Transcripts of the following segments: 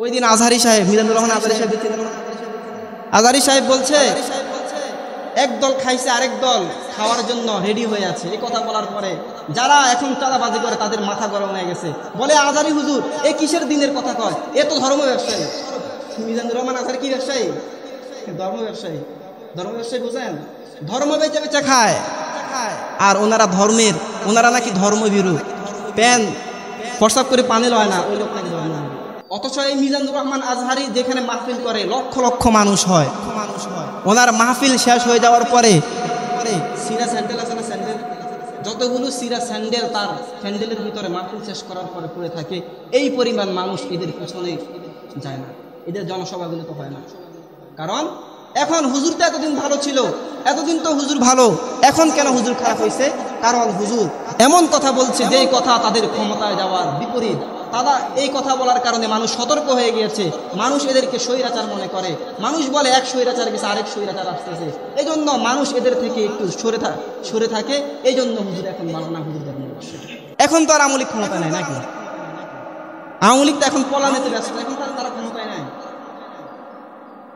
ওই দিন আজহারি সাহেব, মিজানুর রহমান আজহারি সাহেব, আজহারি সাহেব বলছে একদল খাইছে আরেক দল খাওয়ার জন্য রেডি হয়ে আছে। এই কথা বলার পরে যারা এখন চাঁদাবাজি করে তাদের মাথা গরম হয়ে গেছে। বলে আজহারি হুজুর এ কিসের দিনের কথা কয়, এ তো ধর্ম ব্যবসায়ী। মিজানুর রহমান আজহারি কি ব্যবসায়ী? ধর্ম ব্যবসায়ী। ধর্ম ব্যবসায়ী বুঝেন, ধর্ম বেচে বেচে খায়। আর ওনারা নাকি ধর্মভীরু, প্যান প্রস্তাব করে পানি লয় না, ওই লোক নাকি ধর্মভীরু। অথচ এই মিজানুর রহমান আজহারি যেখানে মাহফিল করে লক্ষ লক্ষ মানুষ হয়, ওনার মাহফিল শেষ হয়ে যাওয়ার পরে সিরা স্যান্ডেল আছে না, স্যান্ডেল, যতগুলো সিরা স্যান্ডেল তার স্যান্ডেলের ভিতরে মাহফিল শেষ করার পরে পড়ে থাকে। এই পরিমাণ মানুষ এদের পিছনে যায় না, এদের জনসভাগুলো তো হয় না। কারণ এখন হুজুর তো এতদিন ভালো ছিল, এতদিন তো হুজুর ভালো, এখন কেন হুজুর খারাপ হয়েছে? কারণ হুজুর এমন কথা বলছে যে কথা তাদের ক্ষমতায় যাওয়ার বিপরীত। তারা এই কথা বলার কারণে মানুষ সতর্ক হয়ে গিয়েছে, মানুষ এদেরকে স্বৈরাচার মনে করে। মানুষ বলে এক স্বৈরাচার গেছে আরেক স্বৈরাচার আসতেছে, এই জন্য মানুষ এদের থেকে একটু সরে থাকে। এই জন্য হুজুর এখন ভালো না, হুজুর এখন তো আর আওয়ামী লীগ ক্ষমতা নেয় নাকি? আওয়ামী লীগ তো এখন পলানেতে ব্যস্ত, এখন তারা ক্ষমতায় নেয়।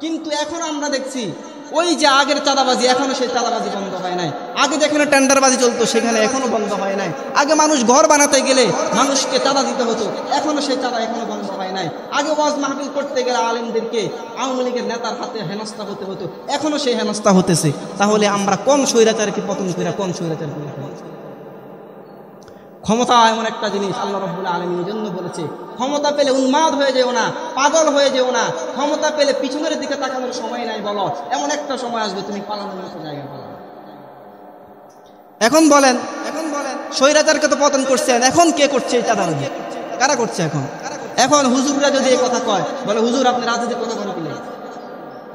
কিন্তু এখন আমরা দেখছি ওই যে আগের চাঁদাবাজি, এখনো সেই চাঁদাবাজি বন্ধ হয় নাই। আগে যেখানে টেন্ডারবাজি চলতো সেখানে এখনো বন্ধ হয় নাই। আগে মানুষ ঘর বানাতে গেলে মানুষকে চাঁদা দিতে হতো, এখনো সেই চাঁদা এখনো বন্ধ হয় নাই। আগে ওয়াজ মাহফিল করতে গেলে আলেমদেরকে আওয়ামী লীগের নেতার হাতে হেনস্থা হতে হতো, এখনো সেই হেনস্থা হতেছে। তাহলে আমরা কোন স্বৈরাচারকে পতন করে কোন স্বৈরাচার করে? ক্ষমতা এমন একটা জিনিস, আল্লাহ রাব্বুল আলামিন এই জন্য বলেছে ক্ষমতা পেলে উন্মাদ হয়ে যেও না, পাগল হয়ে যেও না। ক্ষমতা পেলে পিছনের দিকে তাকানোর সময় নাই। বলো এমন একটা সময় আসবে তুমি পালানোর মতো জায়গা পালাবে। এখন বলেন স্বৈরাচারকে তো পতন করছেন, এখন কে করছে এই চাঁদাবাজি? কারা করছে এখন? এখন হুজুররা যদি এই কথা কয়, বলে হুজুর আপনি রাজনীতির কথা বলেন,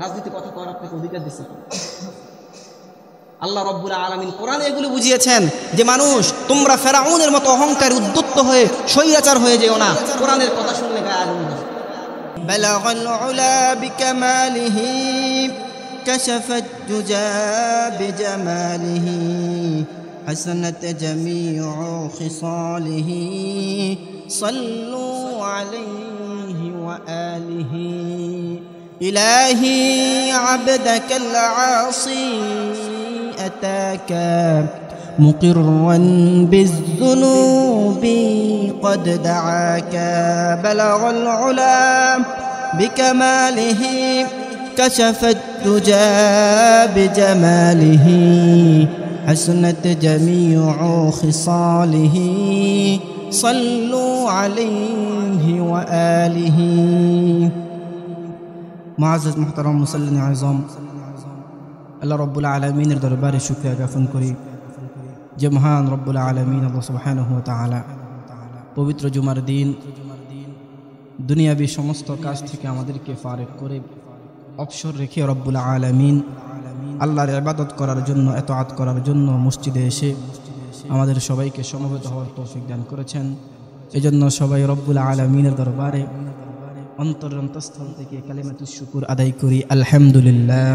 রাজনীতি কথা করার আপনাকে অধিকার দিচ্ছে। আল্লাহ রাব্বুল আলামিন কোরআনে এগুলো বুঝিয়েছেন যে মানুষ তোমরা ফেরাউনের মতো অহংকার উদ্যত হয়ে স্বৈরাচার হয়ে যেও না। কোরআনের কথা শুনলে গায়ে আগুন ধরে। বালাগাল উলা বিকামালিহি কাশাফাত দুজা বিজামালিহি হাসানাত জামিউ খিসালিহি সাল্লু আলাইহি ওয়া আলিহি ইলাহি আবদাকাল আসি أتاك مقرا بالذنوب قد دعاك بلغ العلا بكماله كشف الدجى بجماله حسنت جميع خصاله صلوا عليه وآله معزز محترم مسلم عظام আল্লাহ রাব্বুল আলামিনের দরবারে শুকরিয়া জ্ঞাপন করি যে মহান রাব্বুল আলামিন আল্লাহ সুবহানাহু ওয়া তাআলা পবিত্র জুমার দিন দুনিয়াবী সমস্ত কাজ থেকে আমাদেরকে ফারেক করে অবসর রেখে রাব্বুল আলামিন আল্লাহর ইবাদত করার জন্য, ইতাআত করার জন্য মসজিদে এসে আমাদের সবাইকে সমবেত হওয়ার তৌফিক দান করেছেন। এজন্য সবাই রাব্বুল আলামিনের দরবারে অন্তরস্থল থেকে কালিমাতুশ শুকর আদায় করি, আলহামদুলিল্লাহ।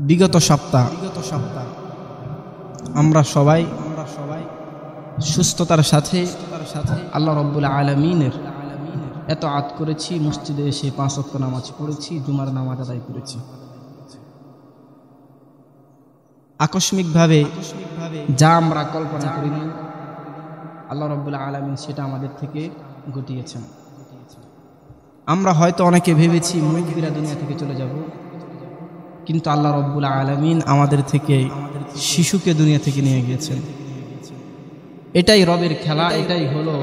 বিগত সপ্তাহ আমরা সবাই সুস্থতার সাথে আল্লাহ রাব্বুল আলামিনের ইতাআত করেছি, মসজিদে এসে 5 ওয়াক্ত নামাজ পড়েছি, জুমার নামাজ আদায় করেছি। আকস্মিকভাবে যা আমরা কল্পনা করিনি আল্লাহ রাব্বুল আলামিন সেটা আমাদের থেকে ঘটিয়েছেন। আমরা হয়তো অনেকে ভেবেছি মুরব্বিরা দুনিয়া থেকে চলে যাব, কিন্তু আল্লাহ রাব্বুল আলামিন আমাদের থেকে শিশুকে দুনিয়া থেকে নিয়ে গিয়েছেন। এটাই রবের খেলা, এটাই হলো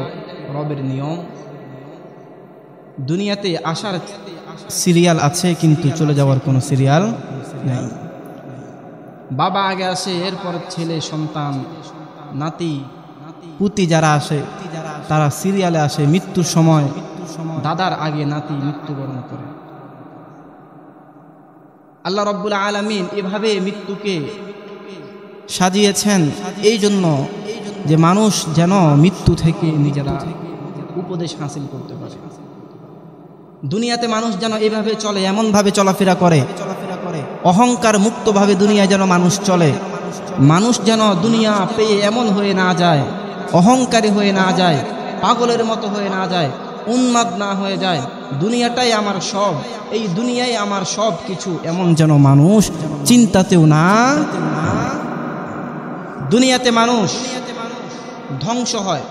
রবের নিয়ম। দুনিয়াতে আসার সিরিয়াল আছে কিন্তু চলে যাওয়ার কোনো সিরিয়াল নেই। বাবা আগে আসে, এরপর ছেলে, সন্তান, নাতি পুতি যারা আসে তারা সিরিয়ালে আসে। মৃত্যুর সময় দাদার আগে নাতি মৃত্যুবরণ করে। আল্লাহ রাব্বুল আলামিন এভাবে মৃত্যুকে সাজিয়েছেন এই জন্য যে মানুষ যেন মৃত্যু থেকে নিজেরা উপদেশ হাসিল করতে পারে। দুনিয়াতে মানুষ যেন এভাবে চলে, এমনভাবে চলাফেরা করে, অহংকার মুক্তভাবে দুনিয়ায় যেন মানুষ চলে। মানুষ যেন দুনিয়া পেয়ে এমন হয়ে না যায়, অহংকারী হয়ে না যায় পাগলের মতো হয়ে না যায়, উন্মাদ না হয়ে যায়, দুনিয়াটাই আমার সব, এই দুনিয়ায় আমার সব কিছু, এমন যেন মানুষ চিন্তাতেও না। দুনিয়াতে মানুষ ধ্বংস হয়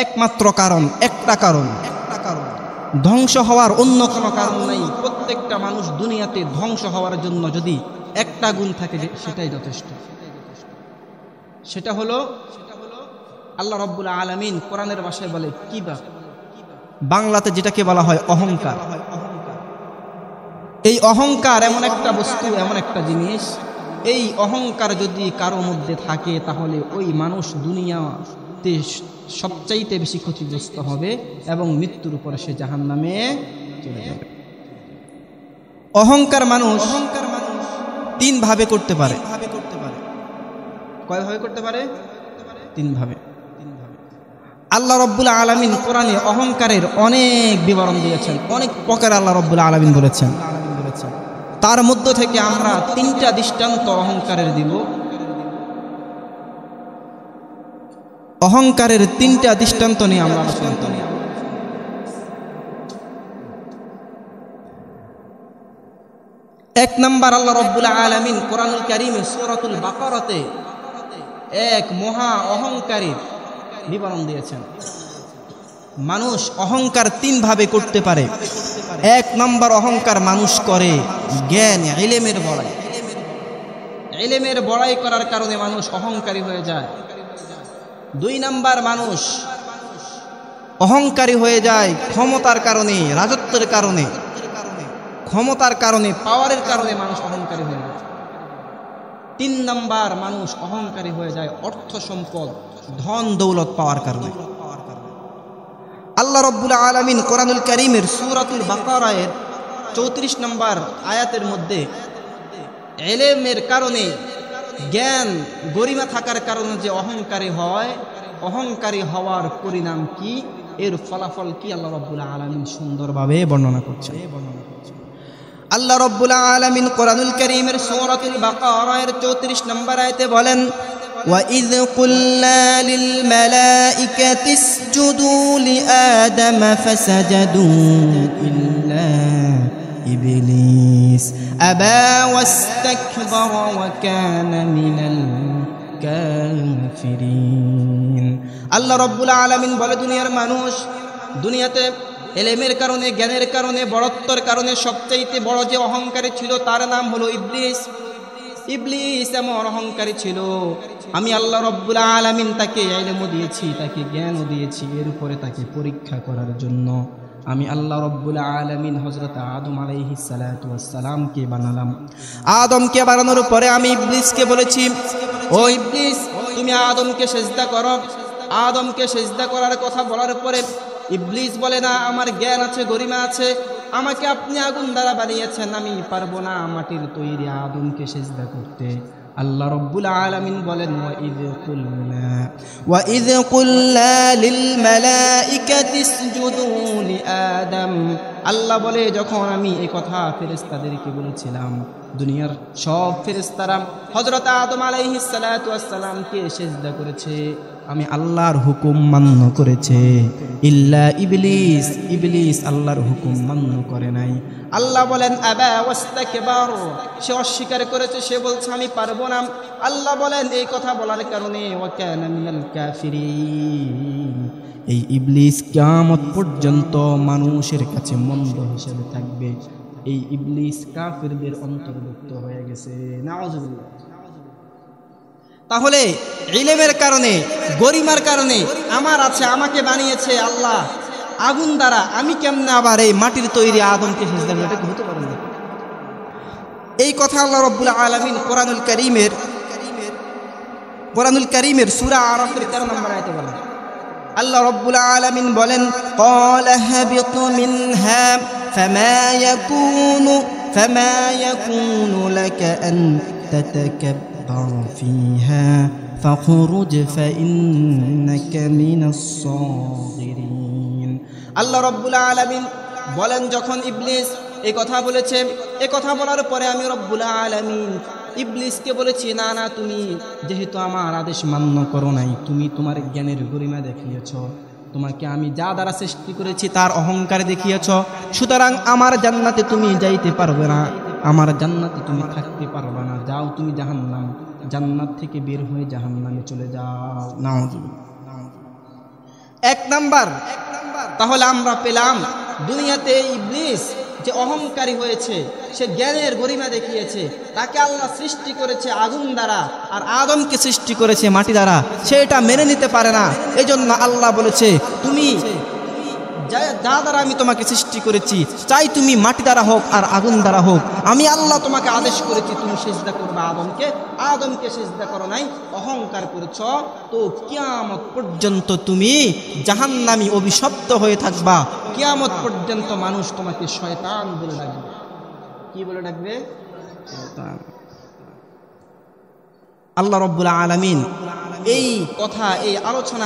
একমাত্র কারণ, একটা কারণ, ধ্বংস হওয়ার অন্য কোনো কারণ নাই। প্রত্যেকটা মানুষ দুনিয়াতে ধ্বংস হওয়ার জন্য যদি একটা গুণ থাকে সেটাই যথেষ্ট। সেটা হলো আল্লাহ রাব্বুল আলামিন কোরআনের ভাষায় বলে কিবা, বাংলাতে যেটাকে বলা হয় অহংকার। এই অহংকার এমন একটা বস্তু, এমন একটা জিনিস, এই অহংকার যদি কারো মধ্যে থাকে তাহলে ওই মানুষ দুনিয়াতে সবচাইতে বেশি ক্ষতিগ্রস্ত হবে এবং মৃত্যুর উপরে সে জাহান্নামে চলে যাবে। অহংকার মানুষ তিন ভাবে করতে পারে। কয়ভাবে করতে পারে? তিন ভাবে। আল্লাহ রাব্বুল আলামিন কোরআনে অহংকারের অনেক বিবরণ দিয়েছেন, অনেক প্রকার আল্লাহ রাব্বুল আলামিন বলেছেন। তার মধ্য থেকে আমরা তিনটা দৃষ্টান্ত অহংকারের দিব। অহংকারের তিনটা দৃষ্টান্ত নিয়ে আমরা আলোচনা করি। এক নাম্বার, আল্লাহ রাব্বুল আলামিন কোরআনুল কারীমে সূরাতুল বাকারাতে এক মহা অহংকারীর বিবরণ দিয়েছেন। মানুষ অহংকার তিন ভাবে করতে পারে। এক নাম্বার অহংকার মানুষ করে জ্ঞান, ইলমের বড়াই। ইলমের বড়াই করার কারণে মানুষ অহংকারী হয়ে যায়। দুই নাম্বার, মানুষ অহংকারী হয়ে যায় ক্ষমতার কারণে, রাজত্বের কারণে, ক্ষমতার কারণে, পাওয়ারের কারণে মানুষ অহংকারী হয়ে যায়। তিন নাম্বার, মানুষ অহংকারী হয়ে যায় অর্থ সম্পদ, ধন দৌলত পাওয়ার কারণে। আল্লাহ রাব্বুল আলামিন কোরআনুল কারীমের সূরাতুল বাকারার 34 নম্বর আয়াতের মধ্যে ইলমের কারণে, জ্ঞান গরিমা থাকার কারণে যে অহংকারী হয়, অহংকারী হওয়ার পরিণাম কি, এর ফলাফল কি, আল্লাহ রাব্বুল আলামিন সুন্দরভাবে বর্ণনা করছেন। আল্লাহ রাব্বুল আলামিন কোরআনুল কারীমের সূরাতুল বাকারার 34 নম্বর আয়াতে বলেন, وَإِذْ قُلْنَا لِلْمَلَائِكَةِ اسْجُدُوا لِآدَمَ فَسَجَدُوا إِلَّا إِبْلِيسَ أَبَى وَاسْتَكْبَرَ وَكَانَ مِنَ الْكَافِرِينَ। আল্লাহ রাব্বুল আলামিন বলে, দুনিয়ার মানুষ দুনিয়াতে ইলমের কারণে, জ্ঞানের কারণে, বড়ত্বের কারণে সবচেয়ে বড় যে অহংকারী ছিল তার নাম হলো ইবলিস। ইবলিস এমন অহংকারী ছিল, আমি আল্লাহ রাব্বুল আলামিন তাকে ইলমও দিয়েছি, তাকে জ্ঞানও দিয়েছি, এর উপরে তাকে পরীক্ষা করার জন্য আমি আল্লাহ রাব্বুল আলামিন হযরত আদম আলাইহিস সালাতু ওয়াস সালামকে বানালাম। আদমকে বানানোর পরে আমি ইবলিসকে বলেছি, ও ইবলিস তুমি আদমকে সিজদা করো। আদমকে সিজদা করার কথা বলার পরে ইবলিস বলে, না, আমার জ্ঞান আছে, গরিমা আছে, আমাকে আপনি আগুন দ্বারা বানিয়েছেন, আমি পারবো না মাটির তৈরি আদমকে সিজদা করতে। আল্লাহ রাব্বুল আলামিন বলেন, ওয়াইয কুলনা লিল মালাইকাতি ইসজুদু লিআদম। আল্লাহ বলে, যখন আমি এই কথা ফেরেশতাদেরকে বলেছিলাম, দুনিয়ার সব ফেরেশতারা হযরত আদম আলাইহিস সালাতু ওয়াস সালামকে সিজদা করেছে, আমি আল্লাহর হুকুম মান্য করেছে, ইল্লা ইবলিস, ইবলিস আল্লাহর হুকুম মান্য করে নাই। আল্লাহ বলেন, আবা ওয়াস্তাকবার, সে অস্বীকার করেছে, সে বলছে আমি পারবো না। আল্লাহ বলেন, এই কথা বলার কারণে ওয়া কানা মিনাল কাফিরিন, এই ইবলিস কিয়ামত পর্যন্ত মানুষের কাছে মন্দ হিসেবে থাকবে। এই ইবলিস কাফিরদের অন্তর্ভুক্ত হয়ে গেছে। নাউজুবিল্লাহ। তাহলে ইলমের কারণে, গরিমার কারণে আমার আছে, আমাকে বানিয়েছে আল্লাহ আগুন দ্বারা, আমি কেমনে আবার এই মাটির তৈরি আদমকে সিজদা করব? এটা কি হতে পারে না? এই কথা আল্লাহ রাব্বুল আলামিন কোরআনুল কারীমের সূরা আরাফের 13 নম্বর আয়াতে বলেন। আল্লাহ রাব্বুল আলামিন বলেন, ক্বালা হাবিতু মিনহা ফামা ইয়াকুনু লাকা আন তাতাকাব্বার ফিহা ফাখরুজ ফাইন্নাকা মিনাস সাগিরিন। আল্লাহ রাব্বুল আলামিন বলেন, যখন ইবলিস এই কথা বলেছে, এই কথা বলার পরে আমি রব্বুল আলামিন ইবলিসকে বলেছি, না না, তুমি যেহেতু আমার আদেশ মান্য করো নাই, তুমি তোমার জ্ঞানের গরিমা দেখিয়েছ, তোমাকে আমি যা দ্বারা সৃষ্টি করেছি তার অহংকার দেখিয়েছ, সুতরাং আমার জান্নাতে তুমি যাইতে পারবে না, আমার জান্নাতে তুমি থাকতে পারবে না, যাও তুমি জাহান্নাম, জান্নাত থেকে বের হয়ে জাহান্নামে চলে যাও। নাউজুবিল্লাহ। এক নাম্বার, তাহলে আমরা পেলাম দুনিয়াতে ইবলিস যে অহংকারী হয়েছে, সে জ্ঞানের গরিমা দেখিয়েছে, তাকে আল্লাহ সৃষ্টি করেছে আগুন দ্বারা আর আদমকে সৃষ্টি করেছে মাটি দ্বারা, সে এটা মেনে নিতে পারে না। এই জন্য আল্লাহ বলেছে, তুমি যা দ্বারা আমি তোমাকে সৃষ্টি করেছি, চাই তুমি মাটি দ্বারা হোক আর আগুন দ্বারা হোক, আমি আল্লাহ তোমাকে আদেশ করেছি তুমি সিজদা করবে আদমকে, আদমকে সিজদা করো নাই, অহংকার করেছ, তো কিয়ামত পর্যন্ত তুমি জাহান্নামী অভিশপ্ত হয়ে থাকবা, কিয়ামত পর্যন্ত মানুষ তোমাকে শয়তান বলে ডাকবে। কি বলে ডাকবে? শয়তান। আল্লাহ রাব্বুল আলামিন এই কথা, এই আলোচনা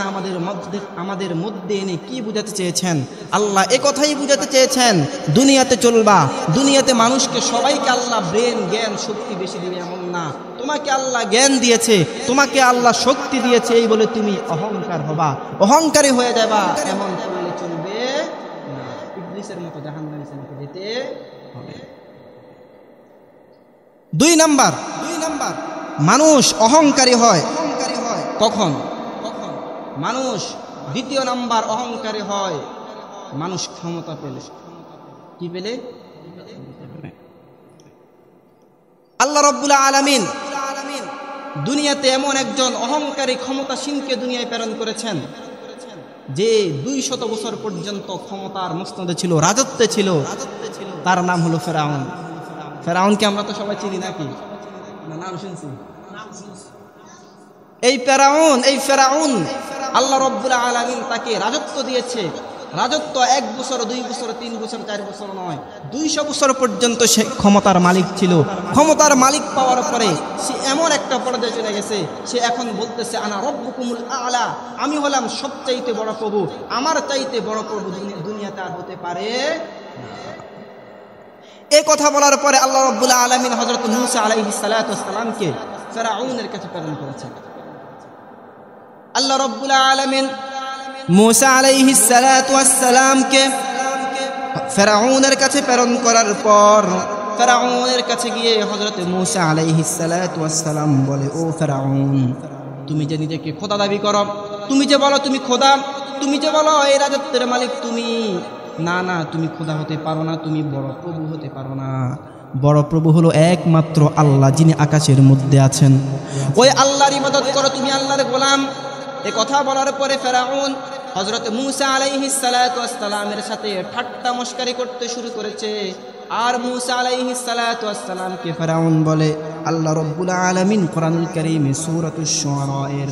আমাদের মধ্যে এনে কি বুঝাতে চেয়েছেন? আল্লাহ এ কথাই বুঝাতে চেয়েছেন, দুনিয়াতে চলবা, দুনিয়াতে মানুষকে সবাইকে আল্লাহ ব্রেন, জ্ঞান, শক্তি বেশি দিবে এমন না, তোমাকে আল্লাহ জ্ঞান দিয়েছে, তোমাকে আল্লাহ শক্তি দিয়েছে, এই বলে তুমি অহংকার হবা, অহংকারী হয়ে যাবা, এমন করলে চলবে না, ইবলিসের মতো জাহান্নামে যেতে হবে। দুই নাম্বার, মানুষ অহংকারী হয় কখন? মানুষ দ্বিতীয় নাম্বার অহংকারী হয় মানুষ ক্ষমতা পেলে। কি পেলে? আল্লাহ রাব্বুল আলামিন দুনিয়াতে এমন একজন অহংকারী ক্ষমতাসীনকে দুনিয়ায় প্রেরণ করেছেন, যে 200 বছর পর্যন্ত ক্ষমতার মসনদে ছিল, রাজত্বে ছিল, তার নাম হলো ফেরাউন। ফেরাউনকে আমরা তো সবাই চিনি নাকি? নাম শুনছি। এই ফেরাউন আল্লাহ রাব্বুল আলামিন তাকে রাজত্ব দিয়েছে। রাজত্ব 1 বছর, 2 বছর, 3 বছর, 4 বছর নয়, 200 বছর পর্যন্ত সে ক্ষমতার মালিক ছিল। ক্ষমতার মালিক পাওয়ার পরে সে এমন একটা পর্যায়ে চলে গেছে, সে এখন বলতেছে, আনা রব্বুকুমুল আ'লা, আমি হলাম সবচাইতে বড় প্রভু, আমার চাইতে বড় প্রভু দুনিয়াতে আর হতে পারে। এই কথা বলার পরে আল্লাহ রাব্বুল আলামিন হযরত মূসা আলাইহিস সালাতু ওয়াস সালামকে ফিরআউনের কাছে প্রেরণ করেছেন। আল্লাহ রাব্বুল আলামিন মূসা আলাইহিস সালাতু ওয়াস সালামকে ফিরআউনের কাছে প্রেরণ করার পর ফিরআউনের কাছে গিয়ে হযরত মূসা আলাইহিস সালাতু ওয়াস সালাম বলে, ও ফিরআউন, তুমি যে নিজেকে খোদা দাবি করো, তুমি যে বলো তুমি খোদা, তুমি যে বলো এই রাজত্বের মালিক তুমি, না না, তুমি খোদা হতে পারো না, তুমি বড় প্রভু হতে পারো না। বড় প্রভু হলো একমাত্র আল্লাহ, যিনি আকাশের মধ্যে আছেন, ওই আল্লাহর ইবাদত করো, তুমি আল্লাহর গোলাম। এই কথা বলার পরে ফিরআউন হযরত মূসা আলাইহিস সালাতু ওয়াস সালামের সাথে ঠাট্টা মশকারি করতে শুরু করেছে। আর মূসা আলাইহিস সালাতু ওয়াস সালামকে ফিরআউন বলে, আল্লাহ রাব্বুল আলামিন কোরআনুল কারীমে সূরাতুশ শুআরা এর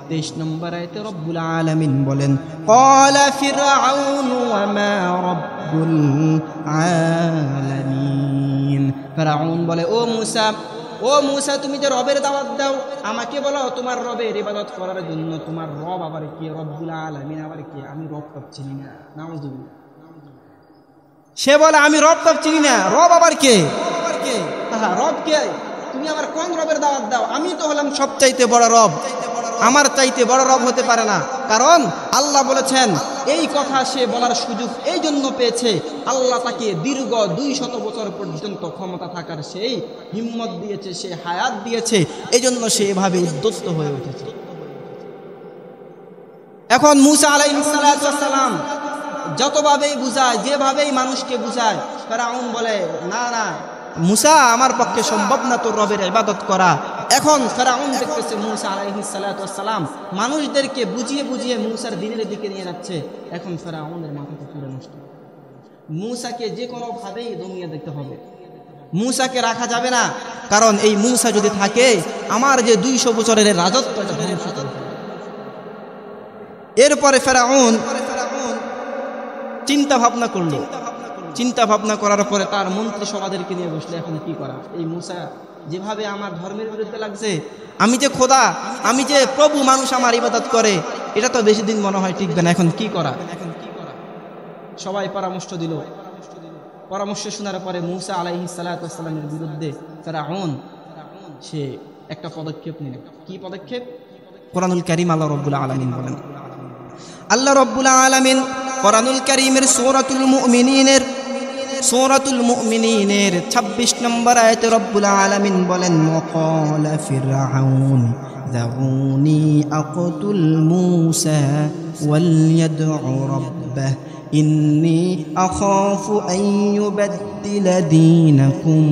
23 নম্বর আয়াতে রব্বুল আলামিন বলেন, ক্বালা ফিরআউন ওয়া মা রব্বুল আলামিন। ফিরআউন বলে, ও মূসা, তুমি যে রবের দাওয়াত দাও, আমাকে বলো তোমার রবের ইবাদত করার জন্য, তোমার রব আবার কে? রব্বুল আলামিন আবার কে? আমি রব চিনি না। নাউযুবিল্লাহ। সে বলে, আমি রব চিনি না, রব আবার কে? রব কে? তুমি আবার কোন রবের দাওয়াত দাও? আমি তো হলাম সবচাইতে বড় রব, আমার চাইতে বড় রব হতে পারে না। কারণ আল্লাহ বলেছেন, এই কথা সে বলার সুযোগ এই জন্য পেয়েছে, আল্লাহ তাকে দীর্ঘ 200 বছর পর্যন্ত ক্ষমতা থাকার সেই হিম্মত দিয়েছে, সে হায়াত দিয়েছে, এই জন্য সে এভাবে উদ্যস্ত হয়ে উঠেছে। এখন মূসা আলাইহিস সালাতু ওয়াস সালাম যতভাবেই বুঝায়, যেভাবেই মানুষকে বুঝায়, ফিরআউন বলে, না না মূসা, আমার পক্ষে সম্ভব না তোর রবের ইবাদত করা। এখন ফিরআউন দেখতেছে মূসা আলাইহিস সালাতু ওয়াস সালাম মানুষদেরকে বুঝিয়ে বুঝিয়ে মূসার দ্বীনের দিকে নিয়ে যাচ্ছে। এখন ফিরআউনের মাথাটা পুরো নষ্ট। মূসাকে যে কোনো ভাবেই দমিয়ে দিতে হবে, মূসাকে রাখা যাবে না। কারণ এই মূসা যদি থাকে, আমার যে 200 বছরের রাজত্বটা ধ্বংস করে ফেলবে। এরপরে ফিরআউন চিন্তা ভাবনা করার পরে তার মন্ত্রী সভাদেরকে নিয়ে বসলে, এখন কি করা? এই মূসা যেভাবে আমার ধর্মের বিরুদ্ধে লাগছে, আমি যে খোদা, আমি যে প্রভু, মানুষ আমার ইবাদত করে, এটা তো বেশি দিন মনে হয় টিকবে না। এখন কি করা? সবাই পরামর্শ দিল। পরামর্শ শোনার পরে মূসা আলাইহিস সালাতু ওয়াস সালামের বিরুদ্ধে ফিরআউন সে একটা পদক্ষেপ নিল। কি পদক্ষেপ? কোরআনুল কারীম আল্লাহ রাব্বুল আলামিন বলেন, আল্লাহ রাব্বুল আলামিন কোরআনুল কারীমের সূরাতুল মুমিনিনের 26 নম্বর আয়াতে রব্বুল আলামিন বলেন, ওয়াকালা ফিরআউন যারুনি আকতুল মূসা ওয়ালইয়াদউ রাব্বাহ ইন্নী আখাফু আন ইউবাদদিলা দীনাকুম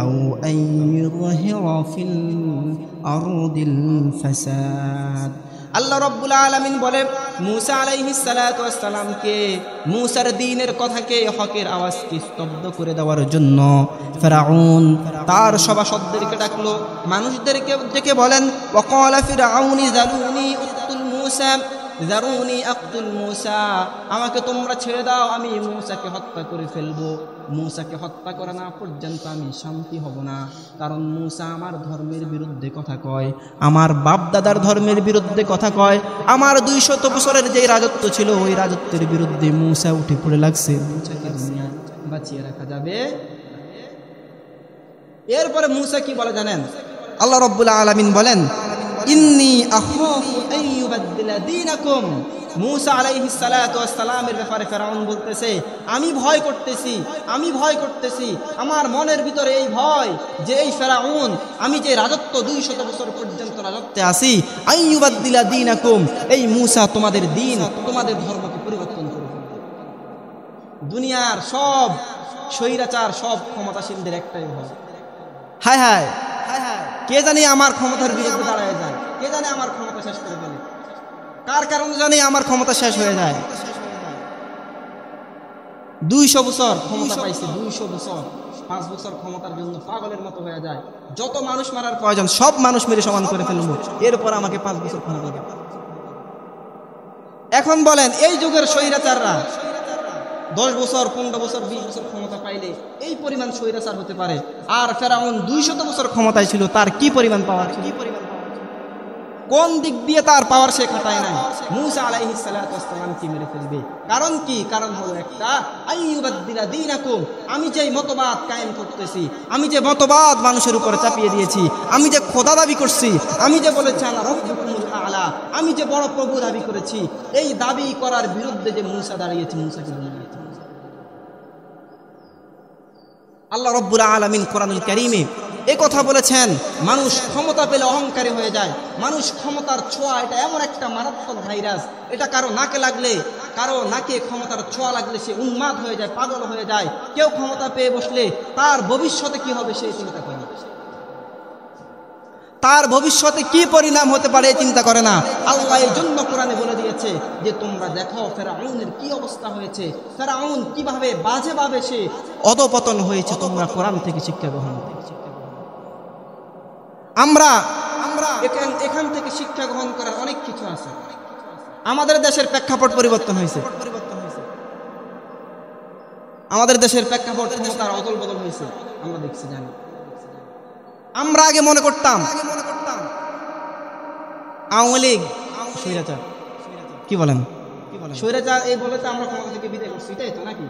আও আন ইযহিরা ফিল আরদিল ফাসাদ। আল্লাহ রাব্বুল আলামিন বলে মূসা আলাইহিস সালাতু ওয়াস সালামকে মূসার দ্বীনের কথাকে, হকের আওয়াজকে স্তব্ধ করে দেওয়ার জন্য ফিরআউন তার সভাসদদেরকে ডাকলো, মানুষদেরকে ডেকে বলেন, ওয়াকালা ফিরআউন যারুনি আকতুল মূসা, আমাকে তোমরা ছেড়ে দাও, আমি মূসাকে হত্যা করে ফেলবো। মূসাকে হত্যা করা না পর্যন্ত আমি শান্তি হব না, কারণ মূসা আমার ধর্মের বিরুদ্ধে কথা কয়, আমার বাপ দাদার ধর্মের বিরুদ্ধে কথা কয়, আমার 200 বছরের যে রাজত্ব ছিল ওই রাজত্বের বিরুদ্ধে মূসা উঠে পড়ে লাগছে। মূসাকে দুনিয়া বাঁচিয়ে রাখা যাবে? এরপরে মূসা কি বলে জানেন? আল্লাহ রাব্বুল আলামিন বলেন, ইন্নী আখাফু আন ইউবাদদিলা দীনাকুম। মূসা আলাইহিস সালাতু ওয়াস সালামের ব্যাপারে ফিরআউন বলতেছে, আমি ভয় করতেছি, আমার মনের ভিতরে এই ভয় যে এই ফিরআউন, আমি যে রাজত্ব 200 বছর পর্যন্ত রাজত্বে আছি, আন ইউবাদদিলা দীনাকুম, এই মূসা তোমাদের দ্বীন, তোমাদের ধর্মকে পরিবর্তন করে ফেলবে। দুনিয়ার সব স্বৈরাচার, সব ক্ষমতাসীনদের একটাই ভয়, হায় হায় কে জানি আমার ক্ষমতার বিরুদ্ধে দাঁড়ায় যায়, কে জানে আমার ক্ষমতা শেষ করে ফেলে, কার কারণে জানি আমার ক্ষমতা শেষ হয়ে যায়। 200 বছর ক্ষমতা পাইছে, 200 বছর, 5 বছর ক্ষমতার জন্য পাগলের মতো হয়ে যায়, যত মানুষ মারার প্রয়োজন সব মানুষ মেরে সমান করে ফেলবো, এরপর আমাকে 5 বছর ক্ষমতা দেবে। এখন বলেন এই যুগের স্বৈরাচাররা 10 বছর, 15 বছর, 20 বছর ক্ষমতা পাইলে এই পরিমাণ স্বৈরাচার হতে পারে, আর ফিরআউন 200 বছর ক্ষমতায় ছিল, তার কি পরিমাণ পাওয়ার ছিল, কোন দিক দিয়ে তার পাওয়ার সে খাটায় নাই, মূসা আলাইহিস সালাতু ওয়াস সালামকে মেরে ফেলবে। কারণ কি? কারণ হলো একটা, আইয়ুবাদদিলা দীনাকুম, আমি যে মতবাদ কায়েম করতেছি, আমি যে মতবাদ মানুষের উপরে চাপিয়ে দিয়েছি, আমি যে খোদা দাবি করছি, আমি যে বলেছি আনা রাব্বুকুমুল আলা, আমি যে বড় প্রভু দাবি করেছি, এই দাবি করার বিরুদ্ধে যে মূসা দাঁড়িয়েছে, মূসাকে বানিয়েছে। আল্লাহ রাব্বুল আলামিন কোরআনুল কারীমে এই কথা বলেছেন, মানুষ ক্ষমতা পেলে অহংকারী হয়ে যায়, মানুষ ক্ষমতার ছোঁয়া, এটা এমন একটা মারাত্মক ভাইরাস, এটা কারো নাকে লাগলে, কারো নাকে ক্ষমতার ছোঁয়া লাগলে সে উন্মাদ হয়ে যায়, পাগল হয়ে যায়। কেউ ক্ষমতা পেয়ে বসলে তার ভবিষ্যতে কি হবে সে চিন্তা করে না, তার ভবিষ্যতে কি পরিণাম হতে পারে চিন্তা করে না। আল্লাহ এই জন্য কোরআনে বলে দিয়েছে যে তোমরা দেখো ফিরআউনের কি অবস্থা হয়েছে, ফিরআউন কিভাবে বাজেভাবে সে অধপতন হয়েছে, তোমরা কোরআন থেকে শিক্ষা গ্রহণ করো। আমরা এখান থেকে শিক্ষা গ্রহণ করার অনেক কিছু আছে। আমাদের দেশের প্রেক্ষাপট পরিবর্তন হয়েছে, আমাদের দেশের প্রেক্ষাপট ক্ষমতার অদল বদল হয়েছে, আমরা দেখছি, জানি। আমরা আগে মনে করতাম আওয়ামী লীগ স্বৈরাচার, কি বলেন স্বৈরাচার, এই বলে তো আমরা ক্ষমতা থেকে বিদায় করছি, এটাই তো নাকি?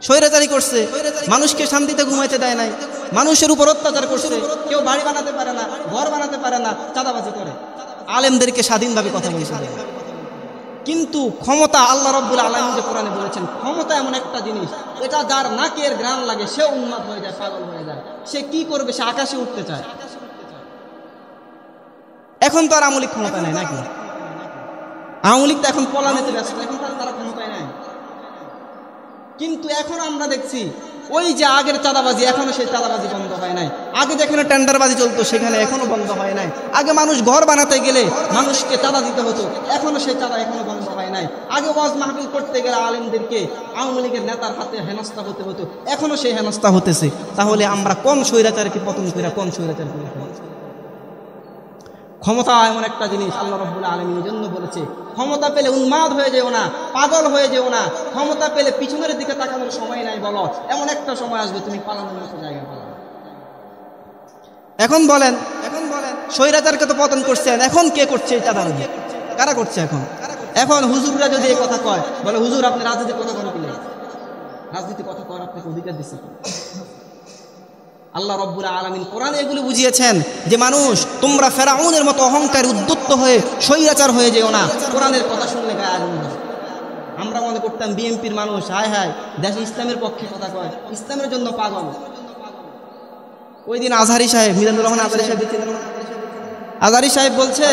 স্বৈরাচারই করছে, মানুষকে শান্তিতে ঘুমাইতে দেয় নাই, মানুষের উপর অত্যাচার করছে, কেউ বাড়ি বানাতে পারে না, ঘর বানাতে পারে না, চাঁদাবাজি করে, আলেমদেরকে স্বাধীনভাবে কথা বলতে দেয়। কিন্তু ক্ষমতা, আল্লাহ রাব্বুল আলামিন যে কোরআনে বলেছেন, ক্ষমতা এমন একটা জিনিস, এটা যার নাকের ঘ্রাণ লাগে সে উন্মাদ হয়ে যায়, পাগল হয়ে যায়, সে কি করবে, সে আকাশে উঠতে চায়। এখন তো আর আওয়ামী লীগ ক্ষমতা নেই নাকি? আওয়ামী লীগ তো এখন পলানেতে ব্যস্ত, এখন তারা ক্ষমতায় নাই। কিন্তু এখন আমরা দেখছি ওই যে আগের চাঁদাবাজি, এখনো সেই চাঁদাবাজি বন্ধ হয় নাই। আগে যেখানে টেন্ডারবাজি চলতো সেখানে এখনো বন্ধ হয় নাই। আগে মানুষ ঘর বানাতে গেলে মানুষকে চাঁদা দিতে হতো, এখনো সেই চাঁদা এখনো বন্ধ হয় নাই। আগে ওয়াজ মাহফিল করতে গেলে আলেমদেরকে আওয়ামী লীগের নেতার হাতে হেনস্থা হতে হতো, এখনো সেই হেনস্থা হতেছে। তাহলে আমরা কোন স্বৈরাচারকে পতন করে কোন স্বৈরাচারকে? ক্ষমতা এমন একটা জিনিস, আল্লাহ রাব্বুল আলামিন এই জন্য বলেছে ক্ষমতা পেলে উন্মাদ হয়ে যেও না, পাগল হয়ে যেও না। ক্ষমতা পেলে পিছনের দিকে তাকানোর সময় নাই, বলো এমন একটা সময় আসবে তুমি পালানোর মতো জায়গা পাবে। এখন বলেন স্বৈরাচারকে তো পতন করছেন, এখন কে করছে এই চাঁদাবাজি? কারা করছে এখন? এখন হুজুররা যদি এই কথা কয়, বলে হুজুর আপনি রাজনীতির কথা বলেন, রাজনীতি কথা করার আপনাকে অধিকার দিচ্ছে। আল্লাহ রব্বুল আলামিন কোরআনে এগুলো বুঝিয়েছেন যে মানুষ তোমরা ফেরাউনের মতো অহংকার উদ্যুক্ত হয়ে স্বৈরাচার হয়ে যেও না। কোরআনের কথা শুনলে গায়ে আগুন ধরে। আমরা মনে করতাম বিএনপির মানুষ হায় হায় দেশে ইসলামের পক্ষে কথা কয়, ইসলামের জন্য পাগল। ওই দিন আজহারি সাহেব, মিজানুর রহমান আজহারি সাহেব, আজহারি সাহেব বলছে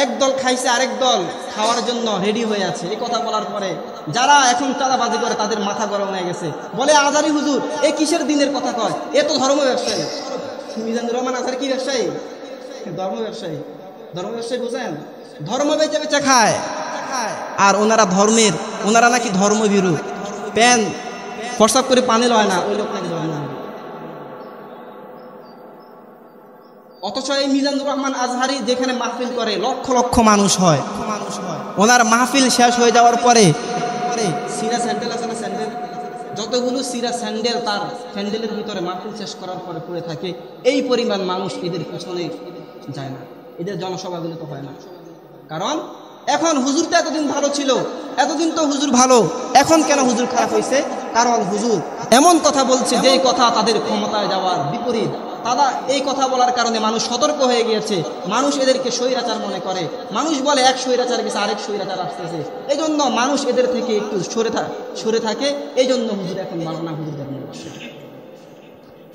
এক দল খাইছে আরেক দল খাওয়ার জন্য রেডি হয়ে আছে। এই কথা বলার পরে যারা এখন চাঁদাবাজি করে তাদের মাথা গরম হয়ে গেছে। বলে আজহারি হুজুর এ কিসের দিনের কথা কয়, এ তো ধর্ম ব্যবসায়ী। মিজানুর রহমান আজহারি কি ব্যবসায়ী? ধর্ম ব্যবসায়ী। ধর্ম ব্যবসায়ী বুঝেন, ধর্ম বেচে বেচে খায়। আর ওনারা নাকি ধর্মভীরু। প্যান প্রস্রাব করে পানি লয় না, ওই লোক নাকি ধর্মভীরু। অথচ এই মিজানুর রহমান আজহারি যেখানে মাহফিল করে লক্ষ লক্ষ মানুষ হয়, ওনার মাহফিল শেষ হয়ে যাওয়ার পরে সিরা স্যান্ডেল আছে না, স্যান্ডেল, যতগুলো সিরা স্যান্ডেল তার স্যান্ডেলের ভিতরে মাহফিল শেষ করার পরে পড়ে থাকে। এই পরিমাণ মানুষ এদের পিছনে যায় না, এদের জনসভাগুলো তো হয় না। কারণ এখন হুজুর তো এতদিন ভালো ছিল, এতদিন তো হুজুর ভালো, এখন কেন হুজুর খারাপ হয়েছে? কারণ হুজুর এমন কথা বলছে যে কথা তাদের ক্ষমতায় যাওয়ার বিপরীত। তারা এই কথা বলার কারণে মানুষ সতর্ক হয়ে গিয়েছে। মানুষ এদেরকে স্বৈরাচার মনে করে। মানুষ বলে এক স্বৈরাচার গেছে আরেক স্বৈরাচার আসতেছে, এই জন্য মানুষ এদের থেকে একটু সরে থাকে। এই জন্য হুজুর এখন ভালো না, হুজুর ধর্ম।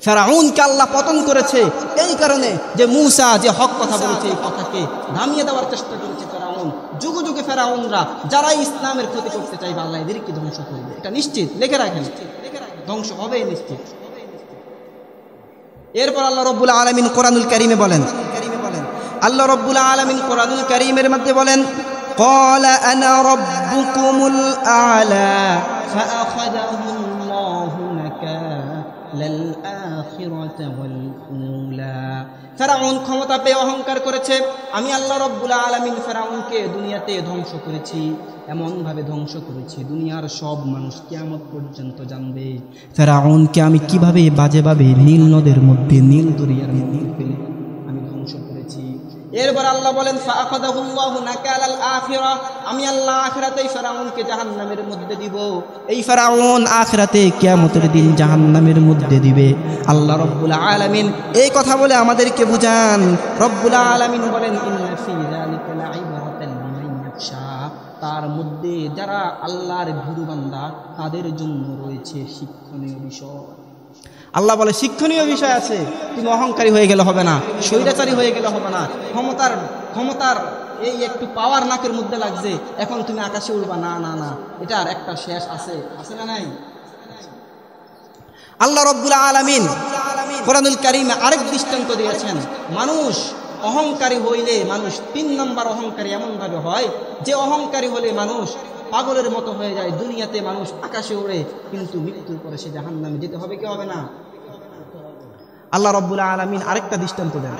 ফেরাউনকে আল্লাহ পতন করেছে এই কারণে যে মূসা যে হক কথা বলেছে এই কথাকে থামিয়ে দেওয়ার চেষ্টা করেছে ফেরাউন। যুগে যুগে ফেরাউনরা যারা ইসলামের ক্ষতি করতে চাইবে আল্লাহ এদেরকে ধ্বংস করবে, এটা নিশ্চিত। লিখে রাখেন, ধ্বংস হবে নিশ্চিত। এরপর আল্লাহ রব্বুল আলামিন কোরআনুল কারীমে বলেন, আল্লাহ রব্বুল আলামিন কোরআনুল কারীমের মধ্যে বলেন, ক্বালা আনা রাব্বুকুমুল আ'লা ফাআখাযাহুল্লাহু নাকালাল আখিরাতি ওয়াল উলা। ফেরাউন ক্ষমতা পেয়ে অহংকার করেছে। আমি আল্লাহ রব্বুল আলামিন ফেরাউনকে দুনিয়াতে ধ্বংস করেছি, এমনভাবে ধ্বংস করেছি দুনিয়ার সব মানুষ কিয়ামত পর্যন্ত জানবে ফেরাউনকে আমি কিভাবে বাজেভাবে নীল নদের মধ্যে, নীল দরিয়ার মধ্যে ফেলে আমি ধ্বংস করেছি। এরপর আল্লাহ বলেন ফাআখাযাহুল্লাহু নাকালাল আখিরা, আমি আল্লাহ আখিরাতে ফেরাউনকে জাহান্নামের মধ্যে দিব। এই ফেরাউন আখিরাতে কিয়ামতের দিন জাহান্নামের মধ্যে দিবে। আল্লাহ রব্বুল আলামিন এই কথা বলে আমাদেরকে বুঝান। রব্বুল আলামিন বলেন ইন্না ফি যালিকা লাইবরাতান লিমান ইয়াখশা, তার মধ্যে যারা আল্লাহর ভীরু বান্দা তাদের জন্য রয়েছে শিক্ষণীয় বিষয়। আল্লাহ বলে শিক্ষণীয় বিষয় আছে। তুমি অহংকারী হয়ে গেলে হবে না, স্বৈরাচারী হয়ে গেলে হবে না। ক্ষমতার এই একটু পাওয়ার নাকের মধ্যে লাগছে, এখন তুমি আকাশে উড়বা না, না না, এটার একটা শেষ আছে, আছে না নাই? আল্লাহ রব্বুল আলামিন কোরআনুল কারীমে আরেক দৃষ্টান্ত দিয়েছেন। মানুষ অহংকারী হইলে মানুষ 3 নম্বর অহংকারী এমনভাবে হয় যে অহংকারী হলে মানুষ পাগলের মতো হয়ে যায়। দুনিয়াতে মানুষ আকাশে ওড়ে, কিন্তু মৃত্যুর পরে সে জাহান্নামে যেতে হবে কি হবে না? আল্লাহ রব্বুল আলামিন আরেকটা দৃষ্টান্ত দেন।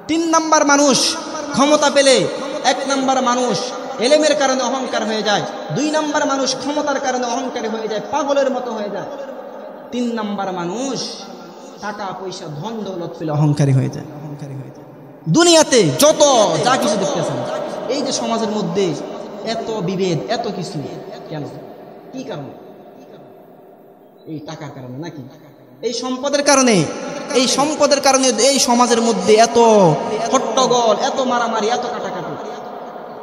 3 নম্বর মানুষ ক্ষমতা পেলে, 1 নম্বর মানুষ এলেমের কারণে অহংকার হয়ে যায়, 2 নম্বর মানুষ ক্ষমতার কারণে অহংকারী হয়ে যায়, পাগলের মতো হয়ে যায়, 3 নম্বর মানুষ টাকা পয়সা ধন দৌলত পেলে অহংকারী হয়ে যায়। দুনিয়াতে যত যা কিছু দেখতেছেন, এই যে সমাজের মধ্যে এত বিভেদ, এত কিছু কেন? কি কারণে? এই টাকার কারণে নাকি? এই সম্পদের কারণে? এই সম্পদের কারণে এই সমাজের মধ্যে এত হট্টগোল, এত মারামারি, এত কাটাকাটি।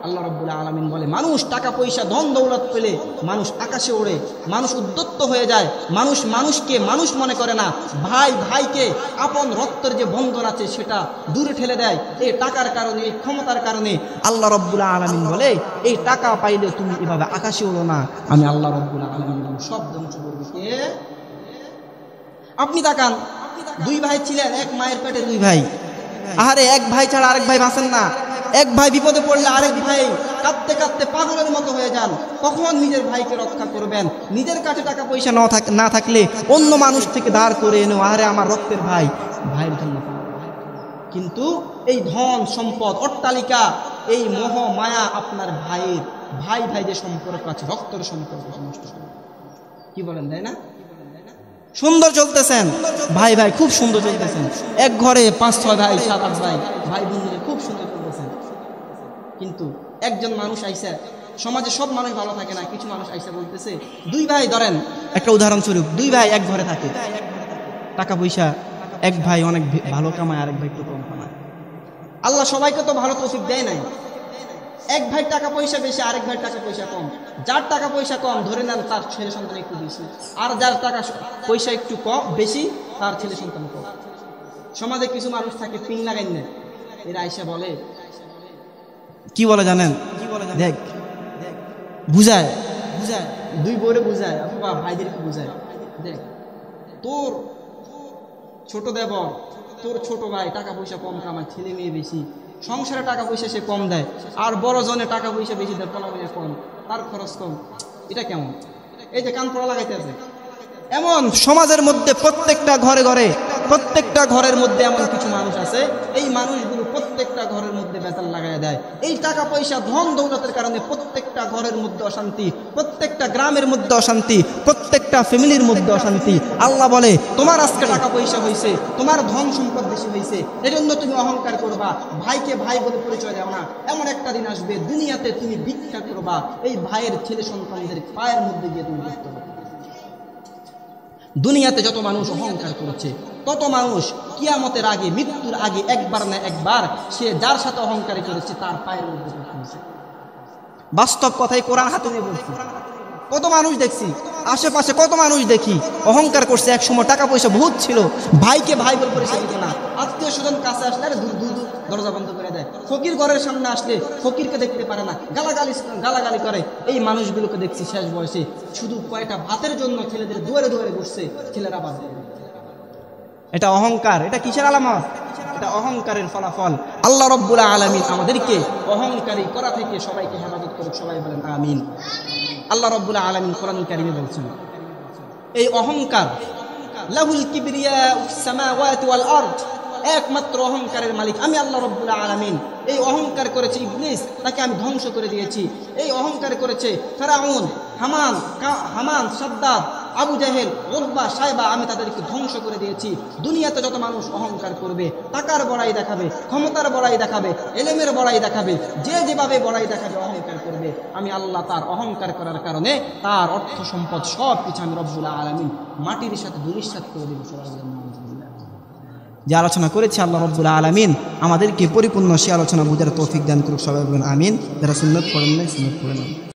আল্লাহ রাব্বুল আলামিন বলে মানুষ টাকা পয়সা ধন দৌলত পেলে মানুষ আকাশে ওড়ে, মানুষ উদ্যত হয়ে যায়, মানুষ মানুষকে মানুষ মনে করে না, ভাই ভাইকে আপন রক্তের যে বন্ধন আছে সেটা দূরে ঠেলে দেয় এই টাকার কারণে, এই ক্ষমতার কারণে। আল্লাহ রাব্বুল আলামিন বলে এই টাকা পাইলে তুমি এভাবে আকাশে ওড়ো না, আমি আল্লাহ রাব্বুল আলামিন সব ধ্বংস করব। কে? আপনি তাকান, 2 ভাই ছিলেন, এক মায়ের পেটে 2 ভাই। আরে এক ভাই ছাড়া আরেক ভাই বাঁচেন না। এক ভাই বিপদে পড়লে আরেক ভাই কাঁদতে কাঁদতে পাগলের মতো হয়ে যান। কখন নিজের ভাইকে রক্ষা করবেন? নিজের কাছে টাকা পয়সা না থাকলে অন্য মানুষ থেকে ধার করে এনো, আরে আমার রক্তের ভাই, ভাইয়ের জন্য। কিন্তু এই ধন সম্পদ, অট্টালিকা, এই মোহ মায়া আপনার ভাইয়ের, ভাই ভাই যে সম্পর্ক আছে, রক্তের সম্পর্ক নষ্ট করে। কি বলেন, তাই না? সুন্দর চলতেছেন ভাই ভাই, খুব সুন্দর চলতেছেন, এক ঘরে 5-6 ভাই, 7-8 ভাই, ভাই বোনদের খুব সুন্দর চলতেছেন। কিন্তু একজন মানুষ আইসা, সমাজে সব মানুষ ভালো থাকে না, কিছু মানুষ আইসা বলতেছে 2 ভাই, ধরেন একটা উদাহরণস্বরূপ, 2 ভাই এক ঘরে থাকে, টাকা পয়সা, এক ভাই অনেক ভালো কামায়, আরেক ভাই একটু কম কামায়। আল্লাহ সবাইকে তো ভালো তৌফিক দেয় নাই। এক ভাই টাকা পয়সা বেশি, আরেক ভাই টাকা পয়সা কম। যার টাকা পয়সা কম ধরে নেন তার ছেলে সন্তান একটু বেশি, আর যার টাকা পয়সা একটু কম বেশি তার ছেলে সন্তান কম। সমাজে কিছু মানুষ থাকে পিন লাগাই না, এরা আইসা বলে, কি বলে জানেন, দেখ বুঝায় বুঝায় দুই বউরে বুঝায় অথবা ভাইদেরকে বুঝায়, দেখ তোর ছোট দেবর, তোর ছোট ভাই টাকা পয়সা কম কামায়, ছেলে মেয়ে বেশি, সংসারে টাকা পয়সা সে কম দেয়, আর বড় জনে টাকা পয়সা বেশি দেয়, পোলা মেয়ে কম, তার খরচ কম। এটা কেমন? এই যে কান পড়া লাগাইতে আছে, এমন সমাজের মধ্যে প্রত্যেকটা ঘরে ঘরে, প্রত্যেকটা ঘরের মধ্যে এমন কিছু মানুষ আছে, এই মানুষগুলো প্রত্যেকটা ঘরের মধ্যে বেতাল লাগাই দেয়। এই টাকা পয়সা ধন দৌলতের কারণে প্রত্যেকটা ঘরের মধ্যে অশান্তি, প্রত্যেকটা গ্রামের মধ্যে অশান্তি, প্রত্যেকটা ফ্যামিলির মধ্যে অশান্তি। আল্লাহ বলে, তোমার আজকে টাকা পয়সা হয়েছে, তোমার ধন সম্পদ বেশি হয়েছে, এজন্য তুমি অহংকার করবা, ভাইকে ভাই বলে পরিচয় দাও না। এমন একটা দিন আসবে দুনিয়াতে তুমি ভিক্ষা করবা, এই ভাইয়ের ছেলে সন্তানদের পায়ের মধ্যে গিয়ে তুমি করতে হবে। দুনিয়াতে যত মানুষ অহংকার করেছে, তত মানুষ কিয়ামতের আগে, মৃত্যুর আগে একবার না একবার সে যার সাথে অহংকার করেছে তার পায়ের মধ্যে পড়ছে। বাস্তব কথাই কোরআন হাতে নিয়ে বলছি। কত মানুষ দেখছি আশেপাশে, কত মানুষ দেখি অহংকার করছে, এক সময় টাকা পয়সা বহুত ছিল, ভাইকে ভাই বলে পরিচয় দিত না, আত্মীয় স্বজন কাছে আসলে আরে দূর দূর দরজা বন্ধ করে দেয়, ফকির ঘরের সামনে আসলে ফকিরকে দেখতে পারে না, গালাগালি করে। এই মানুষগুলোকে দেখছি শেষ বয়সে শুধু কয়টা ভাতের জন্য ছেলেদের দুয়ারে দুয়ারে বসছে, ছেলেরা বাদ। এটা অহংকার। এটা কিসের আলামত? এটা অহংকারের ফলাফল। আল্লাহ রাব্বুল আলামিন আমাদেরকে অহংকারী করা থেকে সবাইকে হেফাজত করুক, সবাই বলেন আমিন। আল্লাহ রাব্বুল আলামিন কোরআন কারীমে বলছেন, এই অহংকার, লাহুল কিবরিয়াউস সামাওয়াতি ওয়াল আরদ, একমাত্র অহংকারের মালিক আমি আল্লাহ রাব্বুল আলামিন। এই অহংকার করেছে ইবলিস, তাকে আমি ধ্বংস করে দিয়েছি। এই অহংকার করেছে ফিরআউন, হামান, সাদ্দাদ, আবু জাহেল, উতবা, সাইবা, আমি তাদেরকে ধ্বংস করে দিয়েছি। দুনিয়াতে যত মানুষ অহংকার করবে, টাকার বড়াই দেখাবে, ক্ষমতার বড়াই দেখাবে, এলেমের বড়াই দেখাবে, যে যেভাবে বড়াই দেখাবে, অহংকার করবে, আমি আল্লাহ তার অহংকার করার কারণে তার অর্থ সম্পদ সব কিছু আমি রব্বুল আলামিন মাটির সাথে ধূলিসাৎ করে দেব। যে আলোচনা করেছে আল্লাহ রাব্বুল আলামিন আমাদেরকে পরিপূর্ণ সে আলোচনা বুঝার তৌফিক দান করুক, সবাই বলেন আমিন। যারা সুন্নাত পড়েন নাই সুন্নাত পড়ে নেন।